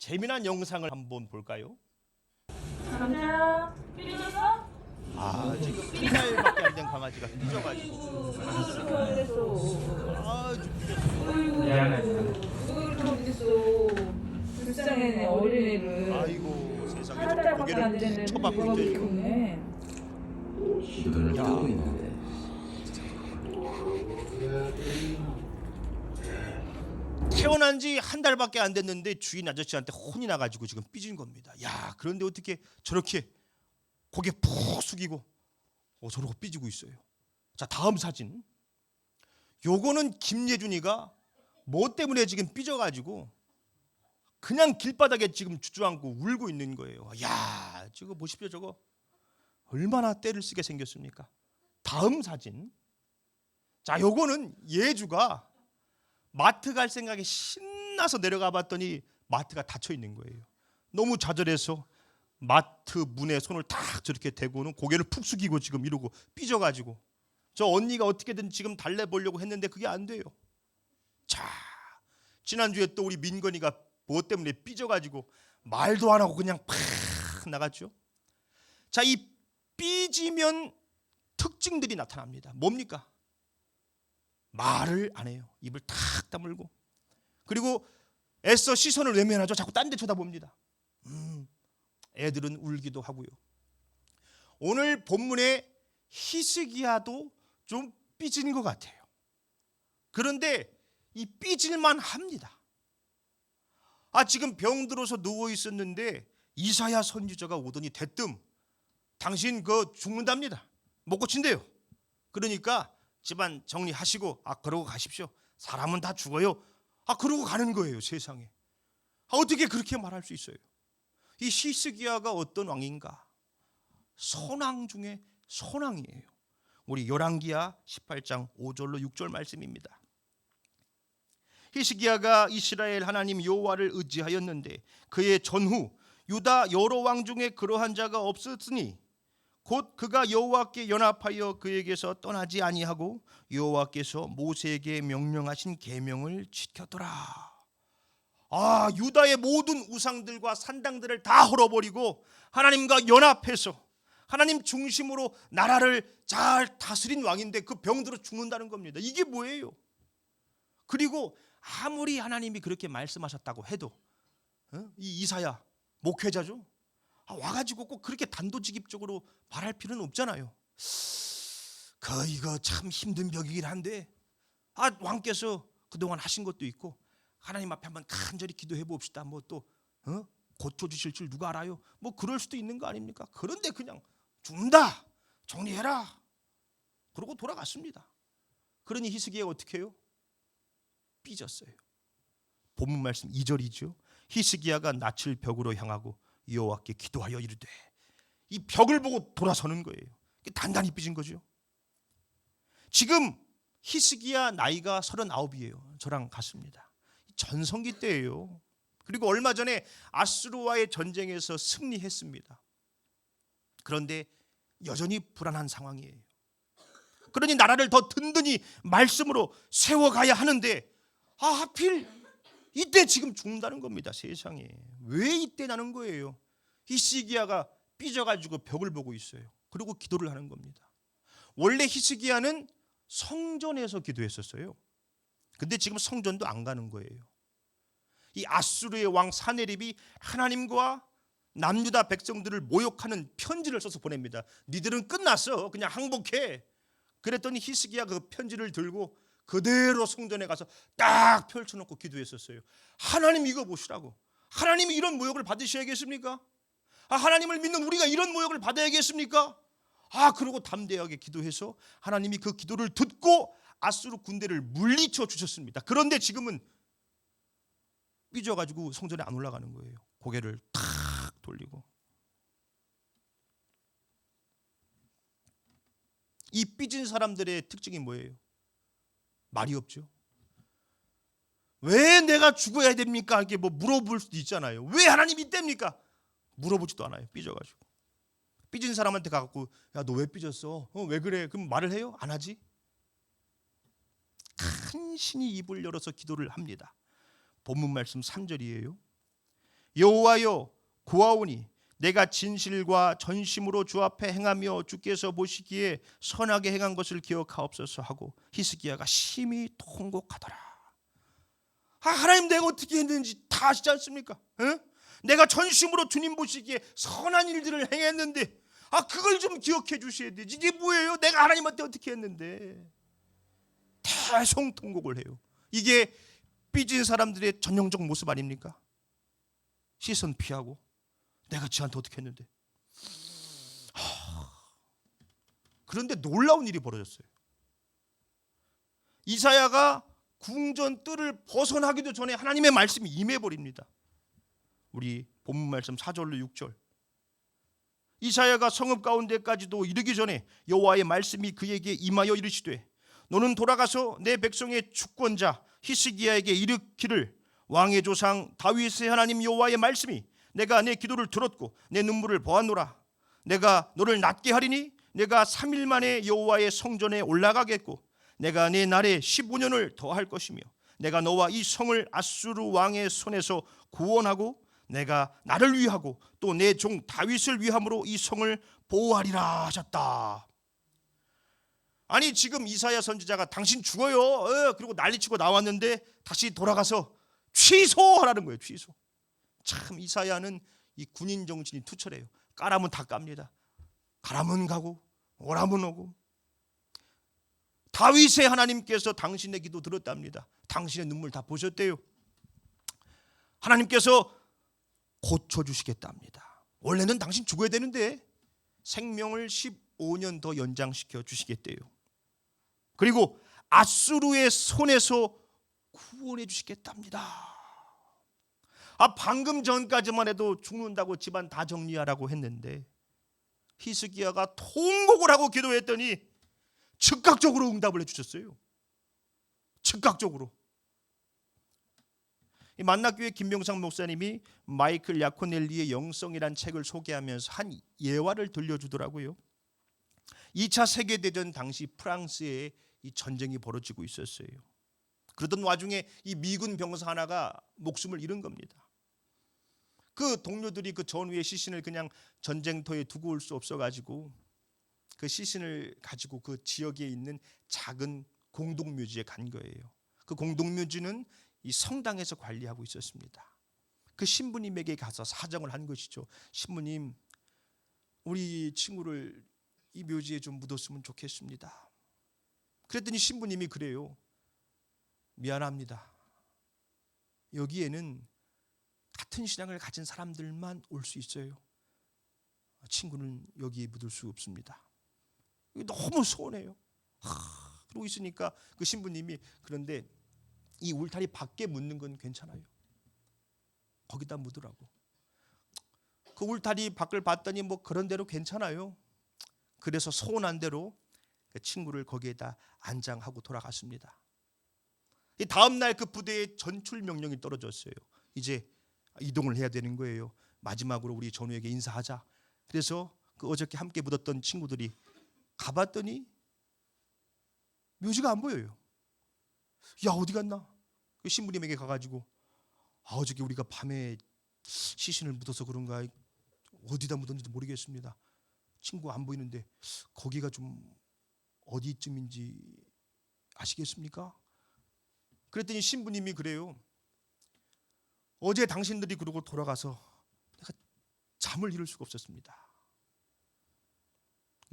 재미난 영상을 한번 볼까요? 감자야, 삐졌어? 지금 한 달밖에 안 된 강아지가 삐져가지고 어떻게 어딨어? 아주 삐졌어요. 미안해. 그걸 어딨어? 불쌍해, 어린애를. 아이고 세상에 한 달밖에 안 고개를 되는데 쳐박고 누가 그렇게 있죠. 웃네. 눈을 뜨고 있는데 태어난 지 한 달밖에 안 됐는데 주인 아저씨한테 혼이 나가지고 지금 삐진 겁니다. 야, 그런데 어떻게 저렇게 고개 푹 숙이고 저러고 삐지고 있어요. 자, 다음 사진. 요거는 김예준이가 뭐 때문에 지금 삐져가지고 그냥 길바닥에 지금 주저앉고 울고 있는 거예요. 야, 저거 보십시오. 저거 얼마나 떼를 쓰게 생겼습니까? 다음 사진. 자, 요거는 예주가 마트 갈 생각에 신나서 내려가 봤더니 마트가 닫혀 있는 거예요. 너무 좌절해서 마트 문에 손을 탁 저렇게 대고는 고개를 푹 숙이고 지금 이러고 삐져가지고 저 언니가 어떻게든 지금 달래보려고 했는데 그게 안 돼요. 자, 지난주에 또 우리 민건이가 뭐 때문에 삐져가지고 말도 안 하고 그냥 팍 나갔죠. 자, 이 삐지면 특징들이 나타납니다. 뭡니까? 말을 안 해요. 입을 탁 다물고. 그리고 애써 시선을 외면하죠. 자꾸 딴 데 쳐다봅니다. 애들은 울기도 하고요. 오늘 본문에 히스기야도 좀 삐진 것 같아요. 그런데 이 삐질만 합니다. 지금 병들어서 누워 있었는데 이사야 선지자가 오더니 대뜸 당신 죽는답니다. 못 고친대요. 그러니까 집안 정리하시고 그러고 가십시오. 사람은 다 죽어요. 그러고 가는 거예요. 세상에. 어떻게 그렇게 말할 수 있어요? 이 히스기야가 어떤 왕인가? 선왕 중에 선왕이에요. 우리 열왕기하 18장 5절로 6절 말씀입니다. 히스기야가 이스라엘 하나님 여호와를 의지하였는데 그의 전후 유다 여러 왕 중에 그러한 자가 없었으니 곧 그가 여호와께 연합하여 그에게서 떠나지 아니하고 여호와께서 모세에게 명령하신 계명을 지켰더라. 유다의 모든 우상들과 산당들을 다 헐어버리고 하나님과 연합해서 하나님 중심으로 나라를 잘 다스린 왕인데 그 병들어 죽는다는 겁니다. 이게 뭐예요? 그리고 아무리 하나님이 그렇게 말씀하셨다고 해도 이 이사야 목회자죠. 와가지고 꼭 그렇게 단도직입적으로 말할 필요는 없잖아요. 이거 참 힘든 벽이긴 한데 왕께서 그동안 하신 것도 있고 하나님 앞에 한번 간절히 기도해 봅시다. 또 고쳐주실 줄 누가 알아요? 그럴 수도 있는 거 아닙니까? 그런데 그냥 죽는다 정리해라 그러고 돌아갔습니다. 그러니 히스기야가 어떻게 해요? 삐졌어요. 본문 말씀 2절이죠. 히스기야가 낯을 벽으로 향하고 여호와께 기도하여 이르되, 이 벽을 보고 돌아서는 거예요. 단단히 삐진 거죠. 지금 히스기야 나이가 39이에요. 저랑 같습니다. 전성기 때예요. 그리고 얼마 전에 아수르와의 전쟁에서 승리했습니다. 그런데 여전히 불안한 상황이에요. 그러니 나라를 더 든든히 말씀으로 세워가야 하는데 하필 이때 지금 죽는다는 겁니다. 세상에. 왜 이때 나는 거예요? 히스기야가 삐져가지고 벽을 보고 있어요. 그리고 기도를 하는 겁니다. 원래 히스기야는 성전에서 기도했었어요. 근데 지금 성전도 안 가는 거예요. 이 아수르의 왕 사네립이 하나님과 남유다 백성들을 모욕하는 편지를 써서 보냅니다. 니들은 끝났어. 그냥 항복해. 그랬더니 히스기야 그 편지를 들고 그대로 성전에 가서 딱 펼쳐놓고 기도했었어요. 하나님 이거 보시라고. 하나님이 이런 모욕을 받으셔야겠습니까? 하나님을 믿는 우리가 이런 모욕을 받아야겠습니까? 그러고 담대하게 기도해서 하나님이 그 기도를 듣고 아수르 군대를 물리쳐 주셨습니다. 그런데 지금은 삐져가지고 성전에 안 올라가는 거예요. 고개를 탁 돌리고. 이 삐진 사람들의 특징이 뭐예요? 말이 없죠. 왜 내가 죽어야 됩니까? 이렇게 물어볼 수도 있잖아요. 왜 하나님이 이때입니까? 물어보지도 않아요. 삐져가지고. 삐진 사람한테 가갖고 야, 너 왜 삐졌어? 왜 그래? 그럼 말을 해요? 안 하지? 간신히 입을 열어서 기도를 합니다. 본문 말씀 3절이에요. 여호와여 구하오니 내가 진실과 전심으로 주 앞에 행하며 주께서 보시기에 선하게 행한 것을 기억하옵소서 하고 히스기야가 심히 통곡하더라. 하나님, 내가 어떻게 했는지 다 아시지 않습니까? 내가 전심으로 주님 보시기에 선한 일들을 행했는데 그걸 좀 기억해 주셔야 되지. 이게 뭐예요? 내가 하나님한테 어떻게 했는데. 대성통곡을 해요. 이게 삐진 사람들의 전형적 모습 아닙니까? 시선 피하고 내가 지한테 어떻게 했는데. 그런데 놀라운 일이 벌어졌어요. 이사야가 궁전 뜰을 벗어나기도 전에 하나님의 말씀이 임해버립니다. 우리 본문 말씀 4절로 6절. 이사야가 성읍 가운데까지도 이르기 전에 여호와의 말씀이 그에게 임하여 이르시되 너는 돌아가서 내 백성의 주권자 히스기야에게 이르기를 왕의 조상 다윗의 하나님 여호와의 말씀이 내가 내 기도를 들었고 내 눈물을 보았노라. 내가 너를 낫게 하리니 내가 3일 만에 여호와의 성전에 올라가겠고 내가 내 날에 15년을 더할 것이며 내가 너와 이 성을 아수르 왕의 손에서 구원하고 내가 나를 위하고 또 내 종 다윗을 위함으로 이 성을 보호하리라 하셨다. 아니, 지금 이사야 선지자가 당신 죽어요 그리고 난리치고 나왔는데 다시 돌아가서 취소하라는 거예요. 취소. 참 이사야는 이 군인 정신이 투철해요. 까라면 다 깝니다. 가라면 가고 오라면 오고. 다윗의 하나님께서 당신의 기도 들었답니다. 당신의 눈물 다 보셨대요. 하나님께서 고쳐주시겠답니다. 원래는 당신 죽어야 되는데 생명을 15년 더 연장시켜 주시겠대요. 그리고 아수르의 손에서 구원해 주시겠답니다. 방금 전까지만 해도 죽는다고 집안 다 정리하라고 했는데 히스기야가 통곡을 하고 기도했더니 즉각적으로 응답을 해주셨어요. 즉각적으로. 만나교회 김병상 목사님이 마이클 야코넬리의 영성이란 책을 소개하면서 한 예화를 들려주더라고요. 2차 세계대전 당시 프랑스에 이 전쟁이 벌어지고 있었어요. 그러던 와중에 이 미군 병사 하나가 목숨을 잃은 겁니다. 그 동료들이 그 전후의 시신을 그냥 전쟁터에 두고 올 수 없어가지고 그 시신을 가지고 그 지역에 있는 작은 공동묘지에 간 거예요. 그 공동묘지는 이 성당에서 관리하고 있었습니다. 그 신부님에게 가서 사정을 한 것이죠. 신부님, 우리 친구를 이 묘지에 좀 묻었으면 좋겠습니다. 그랬더니 신부님이 그래요. 미안합니다. 여기에는 같은 신앙을 가진 사람들만 올 수 있어요. 친구는 여기에 묻을 수 없습니다. 너무 서운해요. 그러고 있으니까 그 신부님이 그런데 이 울타리 밖에 묻는 건 괜찮아요. 거기다 묻으라고. 그 울타리 밖을 봤더니 뭐 그런 대로 괜찮아요. 그래서 서운한 대로 그 친구를 거기에다 안장하고 돌아갔습니다. 다음 날 그 부대에 전출 명령이 떨어졌어요. 이제 이동을 해야 되는 거예요. 마지막으로 우리 전우에게 인사하자. 그래서 그 어저께 함께 묻었던 친구들이 가봤더니 묘지가 안 보여요. 야, 어디 갔나? 그 신부님에게 가가지고 어저께 우리가 밤에 시신을 묻어서 그런가 어디다 묻었는지 모르겠습니다. 친구 안 보이는데 거기가 좀 어디쯤인지 아시겠습니까? 그랬더니 신부님이 그래요. 어제 당신들이 그러고 돌아가서 내가 잠을 이룰 수가 없었습니다.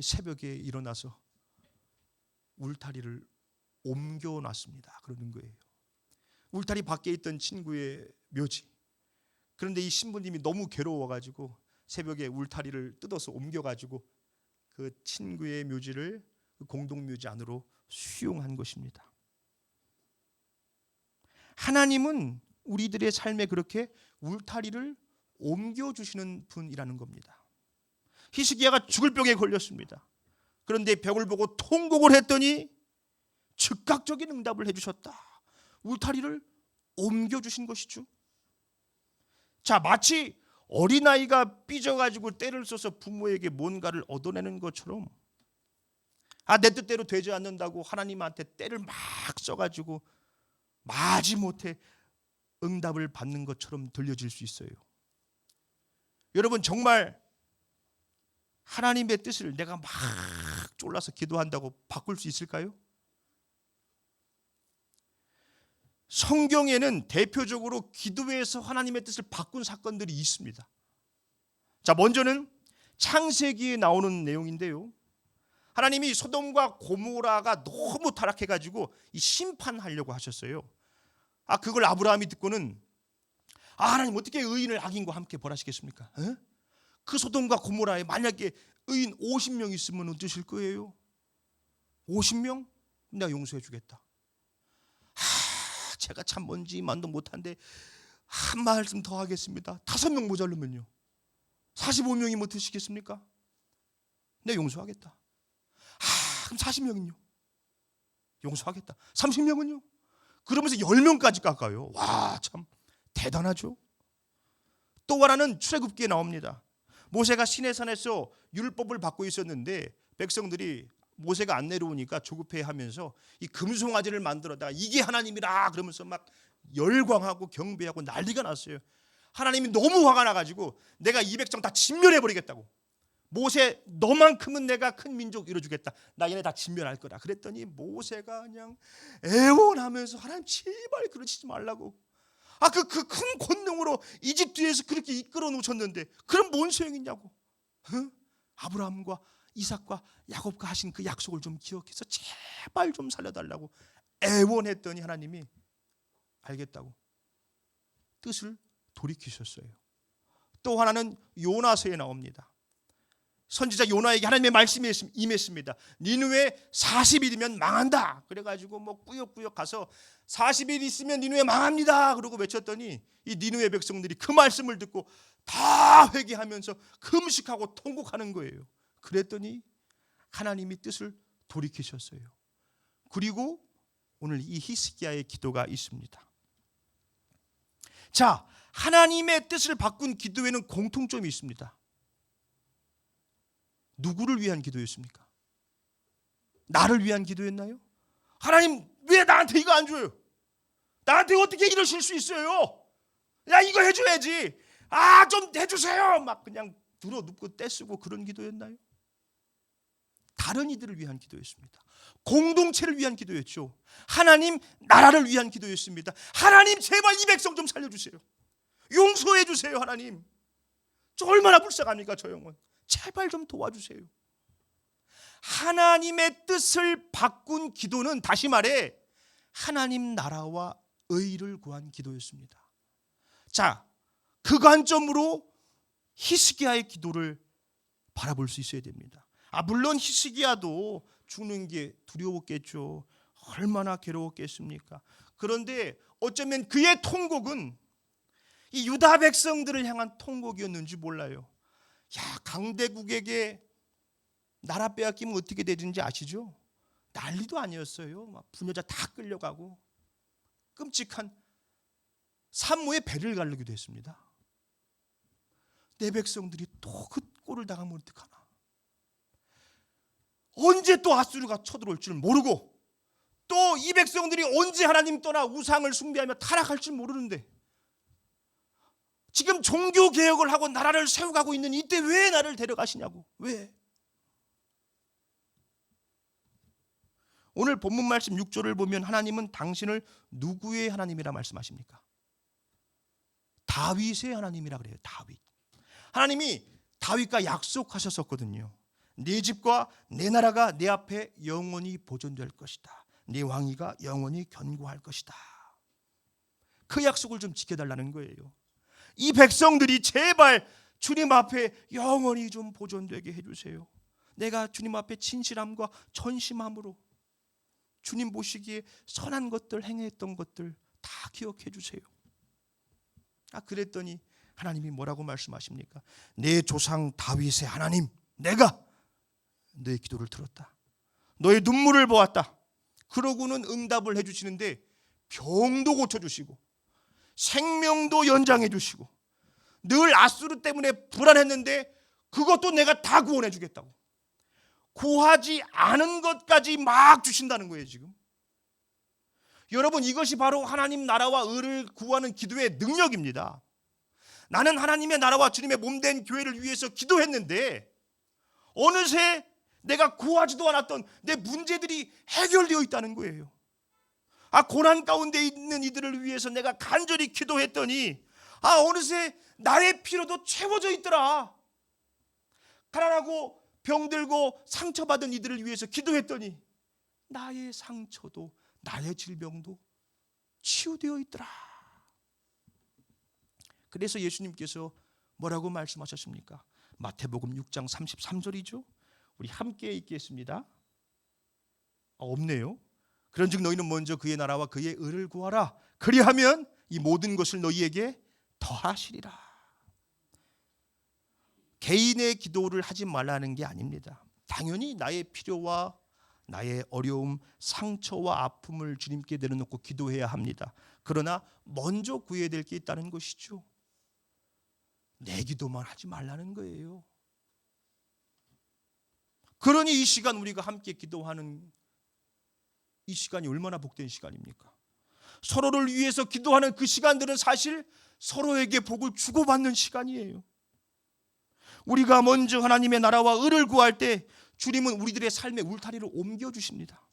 새벽에 일어나서 울타리를 옮겨놨습니다. 그러는 거예요. 울타리 밖에 있던 친구의 묘지. 그런데 이 신부님이 너무 괴로워가지고 새벽에 울타리를 뜯어서 옮겨가지고 그 친구의 묘지를 그 공동묘지 안으로 수용한 것입니다. 하나님은 우리들의 삶에 그렇게 울타리를 옮겨주시는 분이라는 겁니다. 히스기야가 죽을 병에 걸렸습니다. 그런데 벽을 보고 통곡을 했더니 즉각적인 응답을 해주셨다. 울타리를 옮겨주신 것이죠. 자, 마치 어린아이가 삐져가지고 때를 써서 부모에게 뭔가를 얻어내는 것처럼 내 뜻대로 되지 않는다고 하나님한테 때를 막 써가지고 마지못해 응답을 받는 것처럼 들려질 수 있어요. 여러분 정말 하나님의 뜻을 내가 막 졸라서 기도한다고 바꿀 수 있을까요? 성경에는 대표적으로 기도에서 하나님의 뜻을 바꾼 사건들이 있습니다. 자, 먼저는 창세기에 나오는 내용인데요. 하나님이 소돔과 고모라가 너무 타락해가지고 이 심판하려고 하셨어요. 그걸 아브라함이 듣고는 하나님 어떻게 의인을 악인과 함께 벌하시겠습니까? 그 소돔과 고모라에 만약에 의인 50명 있으면 어떠실 거예요? 50명? 내가 용서해 주겠다. 제가 참 뭔지 만도 못한데 한 말씀 더 하겠습니다. 5명 모자르면요 45명이 못 드시겠습니까? 내가 용서하겠다. 그럼 40명은요? 용서하겠다. 30명은요? 그러면서 10명까지 깎아요. 와, 참 대단하죠. 또 하나는 출애굽기에 나옵니다. 모세가 시내산에서 율법을 받고 있었는데 백성들이 모세가 안 내려오니까 조급해하면서 이 금송아지를 만들어다가 이게 하나님이라 그러면서 막 열광하고 경배하고 난리가 났어요. 하나님이 너무 화가 나가지고 내가 이 백성 다 진멸해버리겠다고. 모세 너만큼은 내가 큰 민족 이뤄주겠다. 나 얘네 다 진멸할 거다. 그랬더니 모세가 그냥 애원하면서 하나님 제발 그러시지 말라고. 그 큰 권능으로 이집트에서 그렇게 이끌어 놓으셨는데 그럼 뭔 소용이냐고. 아브라함과 이삭과 야곱과 하신 그 약속을 좀 기억해서 제발 좀 살려달라고 애원했더니 하나님이 알겠다고 뜻을 돌이키셨어요. 또 하나는 요나서에 나옵니다. 선지자 요나에게 하나님의 말씀이 임했습니다. 니느웨 40일이면 망한다. 그래가지고 뭐 꾸역꾸역 가서 40일 있으면 니느웨 망합니다. 그러고 외쳤더니 이 니느웨 백성들이 그 말씀을 듣고 다 회개하면서 금식하고 통곡하는 거예요. 그랬더니 하나님이 뜻을 돌이키셨어요. 그리고 오늘 이 히스기야의 기도가 있습니다. 자, 하나님의 뜻을 바꾼 기도에는 공통점이 있습니다. 누구를 위한 기도였습니까? 나를 위한 기도였나요? 하나님 왜 나한테 이거 안 줘요? 나한테 어떻게 이러실 수 있어요? 야, 이거 해줘야지. 좀 해주세요. 막 그냥 들어 눕고 떼쓰고 그런 기도였나요? 다른 이들을 위한 기도였습니다. 공동체를 위한 기도였죠. 하나님 나라를 위한 기도였습니다. 하나님 제발 이 백성 좀 살려주세요. 용서해 주세요. 하나님 저 얼마나 불쌍합니까? 저 영혼 제발 좀 도와주세요. 하나님의 뜻을 바꾼 기도는 다시 말해 하나님 나라와 의를 구한 기도였습니다. 자, 그 관점으로 히스기야의 기도를 바라볼 수 있어야 됩니다. 물론 히스기야도 죽는 게 두려웠겠죠. 얼마나 괴로웠겠습니까? 그런데 어쩌면 그의 통곡은 이 유다 백성들을 향한 통곡이었는지 몰라요. 강대국에게 나라 빼앗기면 어떻게 되는지 아시죠? 난리도 아니었어요. 막 부녀자 다 끌려가고 끔찍한 산모의 배를 가르기도 했습니다. 내 백성들이 또 그 꼴을 당하면 어떡하나. 언제 또 아수르가 쳐들어올 줄 모르고 또 이 백성들이 언제 하나님 떠나 우상을 숭배하며 타락할 줄 모르는데 지금 종교개혁을 하고 나라를 세워가고 있는 이때 왜 나를 데려가시냐고. 왜? 오늘 본문 말씀 6절을 보면 하나님은 당신을 누구의 하나님이라 말씀하십니까? 다윗의 하나님이라 그래요. 다윗. 하나님이 다윗과 약속하셨었거든요. 네 집과 내 나라가 내 앞에 영원히 보존될 것이다. 네 왕위가 영원히 견고할 것이다. 그 약속을 좀 지켜달라는 거예요. 이 백성들이 제발 주님 앞에 영원히 좀 보존되게 해주세요. 내가 주님 앞에 진실함과 전심함으로 주님 보시기에 선한 것들 행했던 것들 다 기억해 주세요. 그랬더니 하나님이 뭐라고 말씀하십니까? 내 조상 다윗의 하나님 내가 너의 기도를 들었다. 너의 눈물을 보았다. 그러고는 응답을 해주시는데 병도 고쳐주시고 생명도 연장해 주시고 늘 아수르 때문에 불안했는데 그것도 내가 다 구원해 주겠다고. 구하지 않은 것까지 막 주신다는 거예요. 지금 여러분, 이것이 바로 하나님 나라와 의를 구하는 기도의 능력입니다. 나는 하나님의 나라와 주님의 몸된 교회를 위해서 기도했는데 어느새 내가 구하지도 않았던 내 문제들이 해결되어 있다는 거예요. 고난 가운데 있는 이들을 위해서 내가 간절히 기도했더니 어느새 나의 필요도 채워져 있더라. 가난하고 병들고 상처받은 이들을 위해서 기도했더니 나의 상처도 나의 질병도 치유되어 있더라. 그래서 예수님께서 뭐라고 말씀하셨습니까? 마태복음 6장 33절이죠. 우리 함께 읽겠습니다. 없네요. 그런즉 너희는 먼저 그의 나라와 그의 의를 구하라. 그리하면 이 모든 것을 너희에게 더하시리라. 개인의 기도를 하지 말라는 게 아닙니다. 당연히 나의 필요와 나의 어려움, 상처와 아픔을 주님께 내려놓고 기도해야 합니다. 그러나 먼저 구해야 될 게 있다는 것이죠. 내 기도만 하지 말라는 거예요. 그러니 이 시간 우리가 함께 기도하는 이 시간이 얼마나 복된 시간입니까? 서로를 위해서 기도하는 그 시간들은 사실 서로에게 복을 주고받는 시간이에요. 우리가 먼저 하나님의 나라와 의를 구할 때 주님은 우리들의 삶의 울타리를 옮겨주십니다.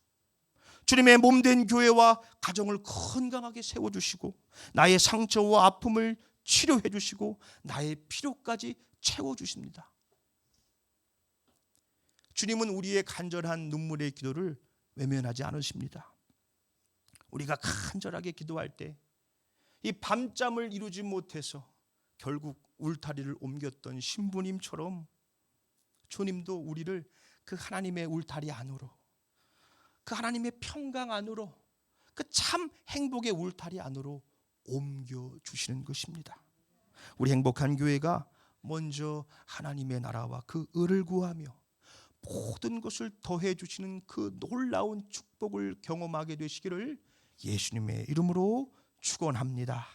주님의 몸된 교회와 가정을 건강하게 세워주시고 나의 상처와 아픔을 치료해 주시고 나의 필요까지 채워주십니다. 주님은 우리의 간절한 눈물의 기도를 외면하지 않으십니다. 우리가 간절하게 기도할 때 이 밤잠을 이루지 못해서 결국 울타리를 옮겼던 신부님처럼 주님도 우리를 그 하나님의 울타리 안으로, 그 하나님의 평강 안으로, 그 참 행복의 울타리 안으로 옮겨주시는 것입니다. 우리 행복한 교회가 먼저 하나님의 나라와 그 의를 구하며 모든 것을 더해 주시는 그 놀라운 축복을 경험하게 되시기를 예수님의 이름으로 축원합니다.